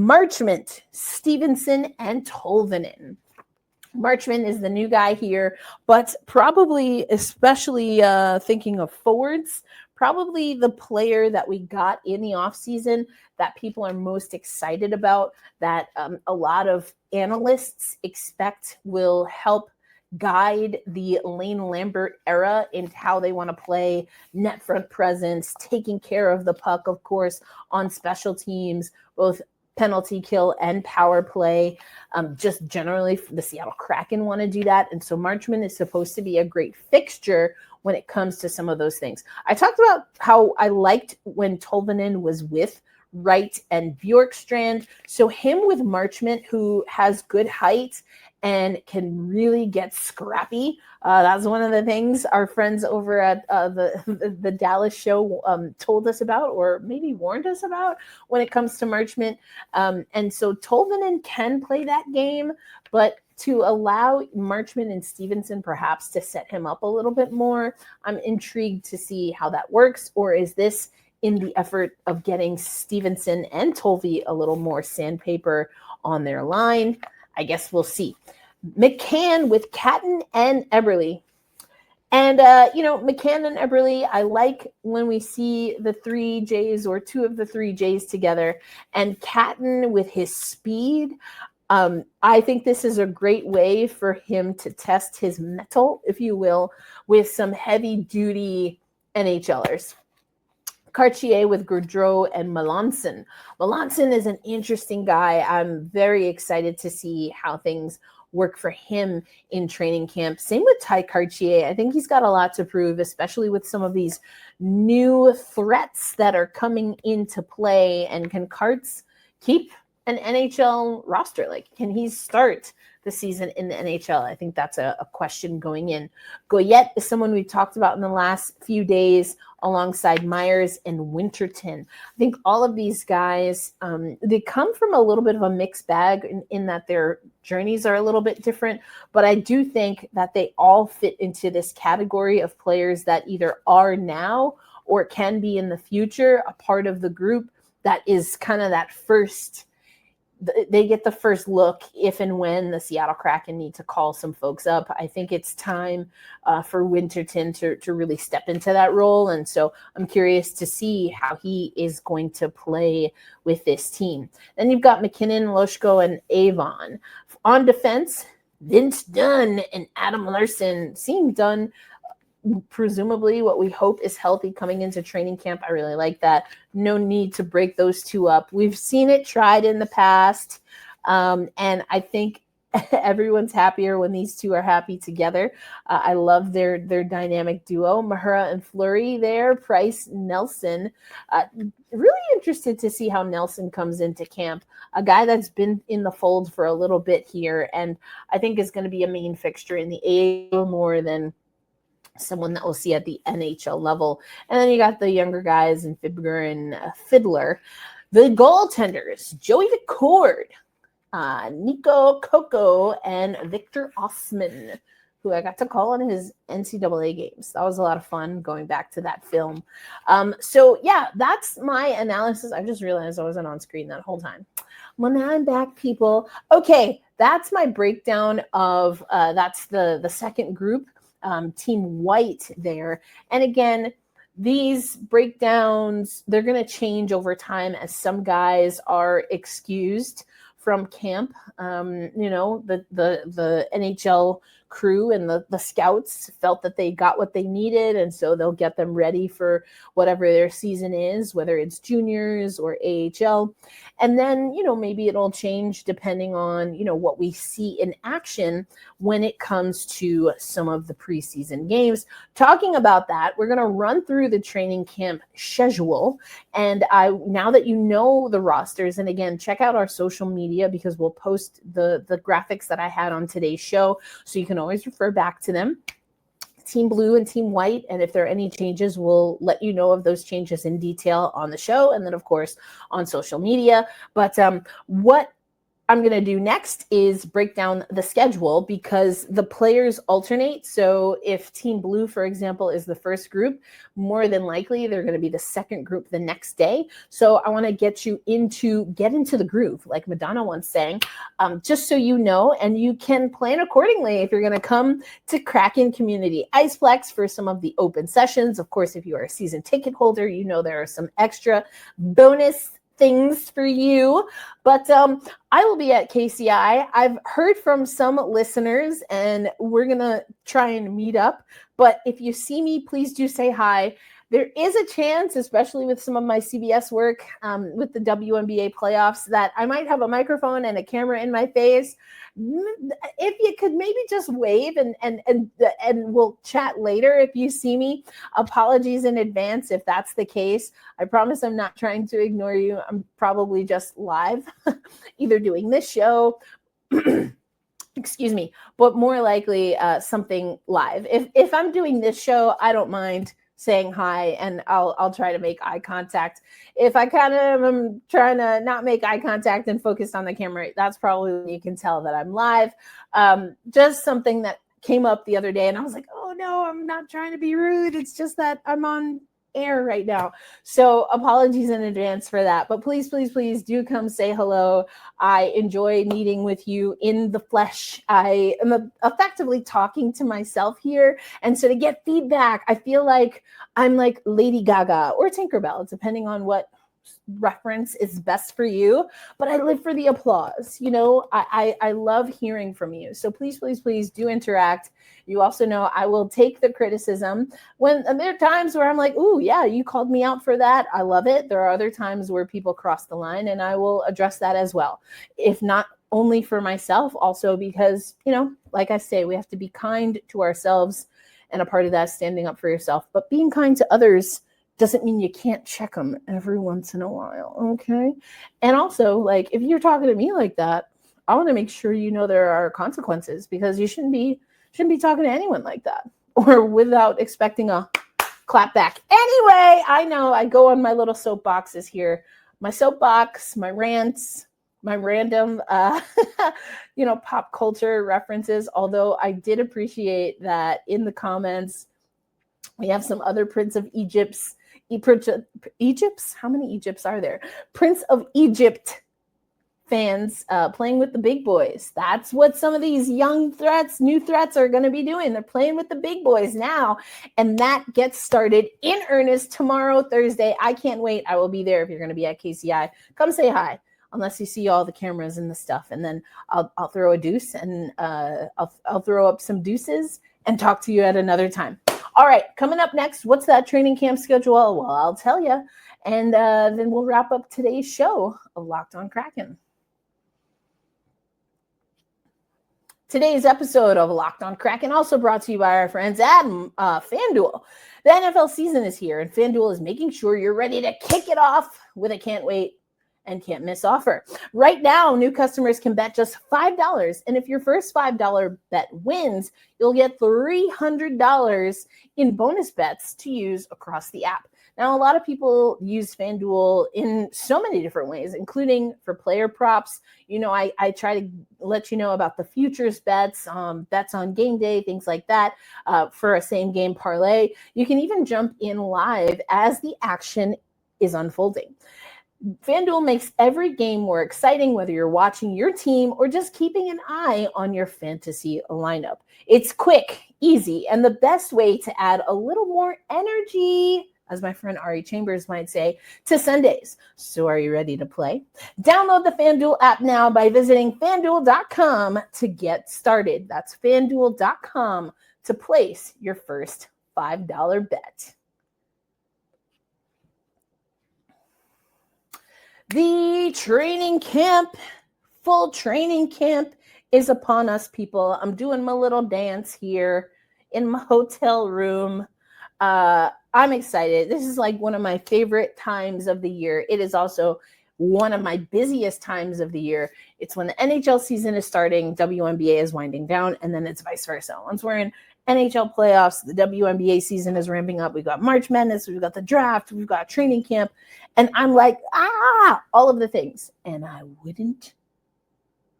Marchment, Stevenson, and Tolvanen. Marchment is the new guy here, but probably, especially thinking of forwards, probably the player that we got in the offseason that people are most excited about, that a lot of analysts expect will help guide the Lane Lambert era into how they want to play, net front presence, taking care of the puck, of course, on special teams, both penalty kill and power play. Just generally, the Seattle Kraken want to do that. And so Marchment is supposed to be a great fixture when it comes to some of those things. I talked about how I liked when Tolvanen was with Wright and Bjorkstrand. So him with Marchment, who has good height and can really get scrappy. That's one of the things our friends over at the Dallas show told us about, or maybe warned us about when it comes to Marchment. And so Tolvanen can play that game, but to allow Marchment and Stevenson perhaps to set him up a little bit more, I'm intrigued to see how that works. Or is this in the effort of getting Stevenson and Tolvi a little more sandpaper on their line? I guess we'll see. McCann with Catton and Eberle. And, McCann and Eberle, I like when we see the three J's or two of the three J's together. And Catton with his speed, I think this is a great way for him to test his mettle, if you will, with some heavy-duty NHLers. Cartier with Gaudreau and Melanson. Melanson is an interesting guy. I'm very excited to see how things work for him in training camp. Same with Ty Cartier. I think he's got a lot to prove, especially with some of these new threats that are coming into play. And can Carts keep an NHL roster? Like, can he start the season in the NHL? I think that's a question going in. Goyette is someone we've talked about in the last few days alongside Myers and Winterton. I think all of these guys, they come from a little bit of a mixed bag in that their journeys are a little bit different, but I do think that they all fit into this category of players that either are now or can be in the future a part of the group that is kind of that first. They get the first look if and when the Seattle Kraken need to call some folks up. I think it's time for Winterton to really step into that role. And so I'm curious to see how he is going to play with this team. Then you've got McKinnon, Loshko, and Avon. On defense, Vince Dunn and Adam Larson seem done. Presumably what we hope is healthy coming into training camp. I really like that. No need to break those two up. We've seen it tried in the past. And I think everyone's happier when these two are happy together. I love their dynamic duo. Mahura and Fleury there, Price, Nelson. Really interested to see how Nelson comes into camp. A guy that's been in the fold for a little bit here, and I think is going to be a main fixture in the AHL more than someone that we'll see at the NHL level. And then you got the younger guys in Fibger and Fiddler. The goaltenders, Joey Daccord, Nico Coco, and Victor Osman, who I got to call on his NCAA games. That was a lot of fun going back to that film. So yeah, that's my analysis. I just realized I wasn't on screen that whole time. Well, now I'm back, people. Okay, that's my breakdown of, that's the second group. Team White there. And again, these breakdowns, they're going to change over time as some guys are excused from camp. The NHL crew and the scouts felt that they got what they needed, and so they'll get them ready for whatever their season is, whether it's juniors or AHL. And then, maybe it'll change depending on, what we see in action when it comes to some of the preseason games. Talking about that, we're going to run through the training camp schedule. And now that you know the rosters, and again, check out our social media because we'll post the graphics that I had on today's show, so you can always refer back to them. Team Blue and Team White, and if there are any changes, we'll let you know of those changes in detail on the show, and then of course on social media. But what I'm going to do next is break down the schedule because the players alternate. So if Team Blue, for example, is the first group, more than likely they're going to be the second group the next day. So I want to get into the groove, like Madonna once sang, just so you know, and you can plan accordingly if you're going to come to Kraken Community Iceplex for some of the open sessions. Of course, if you are a season ticket holder, you know there are some extra bonus things for you, but I will be at KCI. I've heard from some listeners and we're gonna try and meet up, but if you see me, please do say hi. There is a chance, especially with some of my CBS work with the WNBA playoffs, that I might have a microphone and a camera in my face. If you could maybe just wave and we'll chat later if you see me. Apologies in advance if that's the case. I promise I'm not trying to ignore you. I'm probably just live, either doing this show, excuse me, but more likely something live. If I'm doing this show, I don't mind saying hi, and I'll try to make eye contact. If I kind of am trying to not make eye contact and focus on the camera, that's probably when you can tell that I'm live. Just something that came up the other day, and I was like, oh no, I'm not trying to be rude. It's just that I'm on air right now. So apologies in advance for that. But please, please, please do come say hello. I enjoy meeting with you in the flesh. I am effectively talking to myself here. And so to get feedback, I feel like I'm like Lady Gaga or Tinkerbell, depending on what reference is best for you, but I live for the applause. You know, I love hearing from you. So please, please, please do interact. You also know I will take the criticism when there are times where I'm like, ooh, yeah, you called me out for that. I love it. There are other times where people cross the line and I will address that as well. If not only for myself, also because, you know, like I say, we have to be kind to ourselves, and a part of that is standing up for yourself, but being kind to others doesn't mean you can't check them every once in a while, okay? And also, like, if you're talking to me like that, I want to make sure you know there are consequences, because you shouldn't be talking to anyone like that or without expecting a clap back. Anyway, I know I go on my little soapboxes here. My soapbox, my rants, my random, pop culture references, although I did appreciate that in the comments, we have some other Prince of Egypt's. How many Egypts are there? Prince of Egypt fans playing with the big boys. That's what some of these new threats are going to be doing. They're playing with the big boys now. And that gets started in earnest tomorrow, Thursday. I can't wait. I will be there if you're going to be at KCI. Come say hi. Unless you see all the cameras and the stuff. And then I'll throw a deuce and I'll throw up some deuces and talk to you at another time. All right, coming up next, what's that training camp schedule? Well, I'll tell you. And then we'll wrap up today's show of Locked On Kraken. Today's episode of Locked On Kraken also brought to you by our friends at FanDuel. The NFL season is here, and FanDuel is making sure you're ready to kick it off with a can't wait and can't miss offer. Right now, new customers can bet just $5. And if your first $5 bet wins, you'll get $300 in bonus bets to use across the app. Now, a lot of people use FanDuel in so many different ways, including for player props. You know, I try to let you know about the futures bets, bets on game day, things like that, for a same game parlay. You can even jump in live as the action is unfolding. FanDuel makes every game more exciting, whether you're watching your team or just keeping an eye on your fantasy lineup. It's quick, easy, and the best way to add a little more energy, as my friend Ari Chambers might say, to Sundays. So are you ready to play? Download the FanDuel app now by visiting FanDuel.com to get started. That's FanDuel.com to place your first $5 bet. The training camp, full training camp is upon us, people. I'm doing my little dance here in my hotel room. I'm excited. This is like one of my favorite times of the year. It is also one of my busiest times of the year. It's when the NHL season is starting, WNBA is winding down, and then it's vice versa. Once we're in NHL playoffs, the WNBA season is ramping up. We've got March Madness, we've got the draft, we've got training camp, and I'm like, all of the things. And I wouldn't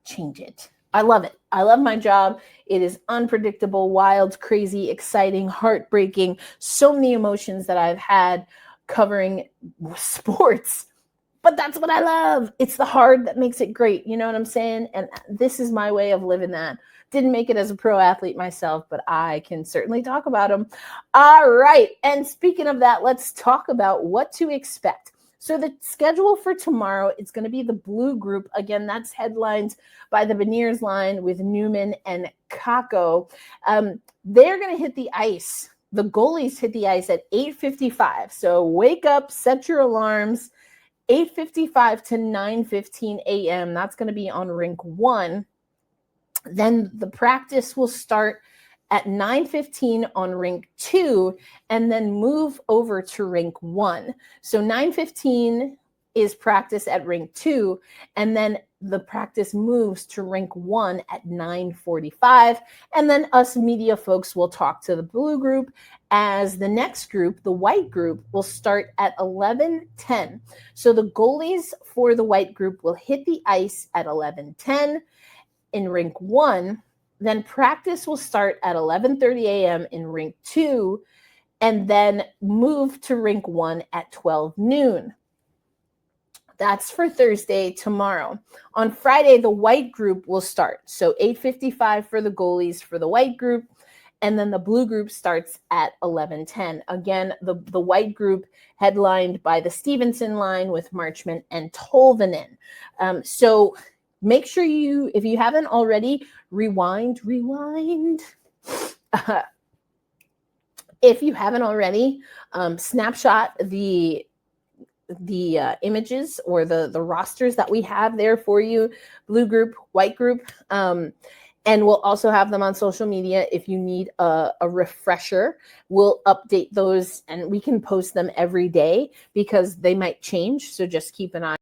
change it. I love it. I love my job. It is unpredictable, wild, crazy, exciting, heartbreaking. So many emotions that I've had covering sports. But that's what I love. It's the hard that makes it great. You know what I'm saying? And this is my way of living that. Didn't make it as a pro athlete myself, but I can certainly talk about them. All right. And speaking of that, let's talk about what to expect. So the schedule for tomorrow, it's going to be the blue group. Again, that's headlined by the Beniers line with Newman and Kakko. They're going to hit the ice. The goalies hit the ice at 8:55. So wake up, set your alarms. 8:55 to 9:15 a.m. That's going to be on rink 1. Then the practice will start at 9:15 on rink 2 and then move over to rink 1. So 9:15 is practice at rink 2, and then the practice moves to rink 1 at 9:45. And then us media folks will talk to the blue group, as the next group, the white group, will start at 11:10. So the goalies for the white group will hit the ice at 11:10 in rink 1. Then practice will start at 11:30 a.m. in rink 2 and then move to rink 1 at 12 noon. That's for Thursday, tomorrow. On Friday, the white group will start. So 8:55 for the goalies for the white group, and then the blue group starts at 11:10. Again, the white group headlined by the Stevenson line with Marchment and Tolvanen. So make sure you, if you haven't already, rewind. If you haven't already, snapshot the images or the rosters that we have there for you, blue group, white group, and we'll also have them on social media. If you need a refresher, we'll update those and we can post them every day because they might change. So just keep an eye